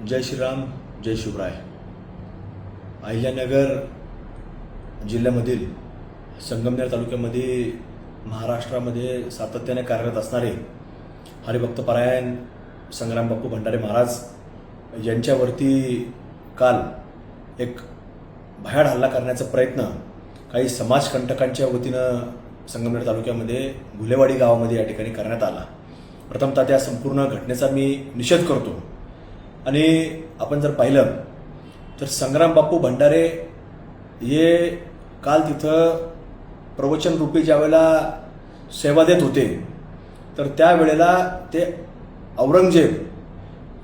जय श्रीराम, जय शिवराय. अहिल्यानगर जिल्ह्यामधील संगमनेर तालुक्यामध्ये महाराष्ट्रामध्ये सातत्याने कार्यरत असणारे हरिभक्तपरायण संग्राम बापू भंडारे महाराज यांच्यावरती काल एक भयाड हल्ला करण्याचा प्रयत्न काही समाजकंटकांच्या वतीनं संगमनेर तालुक्यामध्ये घुलेवाडी गावामध्ये या ठिकाणी करण्यात आला. प्रथमतः त्या संपूर्ण घटनेचा मी निषेध करतो. आणि आपण जर पाहिलं तर संग्राम बापू भंडारे हे काल तिथं प्रवचन रूपी ज्यावेळेला सेवा देत होते तर त्यावेळेला ते औरंगजेब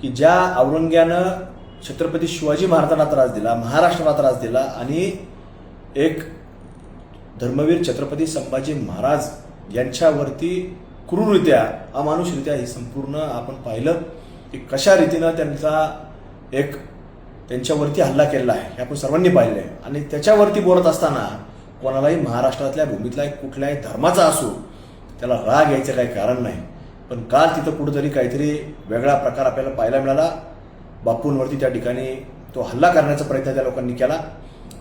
की ज्या औरंग्यानं छत्रपती शिवाजी महाराजांना त्रास दिला, महाराष्ट्राला त्रास दिला आणि एक धर्मवीर छत्रपती संभाजी महाराज यांच्यावरती क्रूररित्या अमानुषरित्या ही संपूर्ण आपण पाहिलं की कशा रीतीनं त्यांच्यावरती हल्ला केलेला आहे हे आपण सर्वांनी पाहिलं आहे. आणि त्याच्यावरती बोलत असताना कोणालाही महाराष्ट्रातल्या भूमीतला एक कुठल्याही धर्माचा असो त्याला राग यायचं काही कारण नाही. पण काल तिथं कुठंतरी काहीतरी वेगळा प्रकार आपल्याला पाहायला मिळाला. बापूंवरती त्या ठिकाणी तो हल्ला करण्याचा प्रयत्न त्या लोकांनी केला.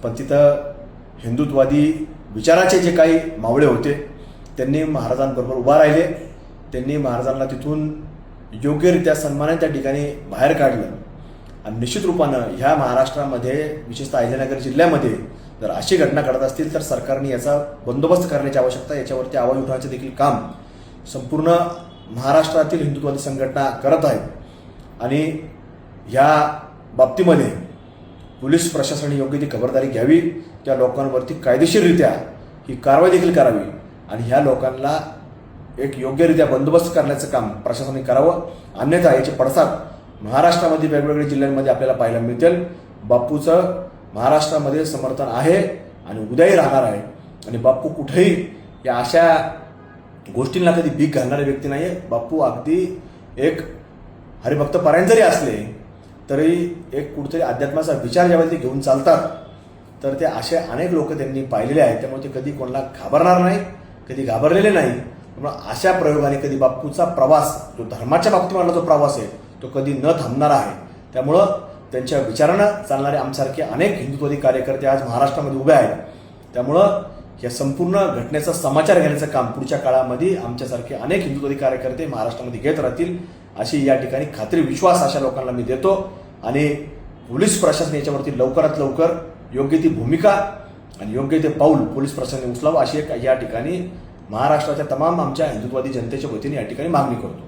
पण तिथं हिंदुत्ववादी विचाराचे जे काही मावळे होते त्यांनी महाराजांबरोबर उभा राहिले. त्यांनी महाराजांना तिथून योग्यरित्या सन्मानाने त्या ठिकाणी बाहेर काढलं. आणि निश्चित रूपानं ह्या महाराष्ट्रामध्ये विशेषतः अहिल्यानगर जिल्ह्यामध्ये जर अशी घटना घडत असतील तर सरकारने याचा बंदोबस्त करण्याची आवश्यकता, याच्यावरती आवाज उठवण्याचे देखील काम संपूर्ण महाराष्ट्रातील हिंदुत्ववादी संघटना करत आहेत. आणि ह्या बाबतीमध्ये पोलीस प्रशासनाने योग्य ती खबरदारी घ्यावी, त्या लोकांवरती कायदेशीररित्या ही कारवाई देखील करावी आणि ह्या लोकांना एक योग्यरित्या बंदोबस्त करण्याचं काम प्रशासनाने करावं. अन्यथा याचे पडसाद महाराष्ट्रामध्ये वेगवेगळ्या जिल्ह्यांमध्ये आपल्याला पाहायला मिळतील. बापूचं महाराष्ट्रामध्ये समर्थन आहे आणि उद्याही राहणार आहे. आणि बापू कुठेही या अशा गोष्टींना कधी भीक घालणारे व्यक्ती नाही आहे. बापू अगदी एक हरिभक्तपरायण जरी असले तरी एक कुठेतरी अध्यात्माचा विचार ज्यावेळी ते घेऊन चालतात तर ते असे अनेक लोक त्यांनी पाहिलेले आहेत. त्यामुळे ते कधी कोणाला घाबरणार नाही, कधी घाबरलेले नाही. त्यामुळे अशा प्रयोगाने कधी बापूचा प्रवास जो धर्माच्या बाबतीमधला जो प्रवास आहे तो कधी न थांबणार आहे. त्यामुळं त्यांच्या विचारानं चालणारे आमच्यासारखे अनेक हिंदुत्ववादी कार्यकर्ते आज महाराष्ट्रामध्ये उभे आहेत. त्यामुळं या संपूर्ण घटनेचा समाचार घेण्याचं काम पुढच्या काळामध्ये आमच्यासारखे अनेक हिंदुत्ववादी कार्यकर्ते महाराष्ट्रामध्ये घेत राहतील अशी या ठिकाणी खात्री विश्वास अशा लोकांना मी देतो. आणि पोलीस प्रशासन याच्यावरती लवकरात लवकर योग्य ती भूमिका आणि योग्य ते पाऊल पोलीस प्रशासनाने उचलावं अशी एक या ठिकाणी महाराष्ट्राच्या तमाम आमच्या हिंदुत्ववादी जनतेच्या वतीने या ठिकाणी मागणी करतो.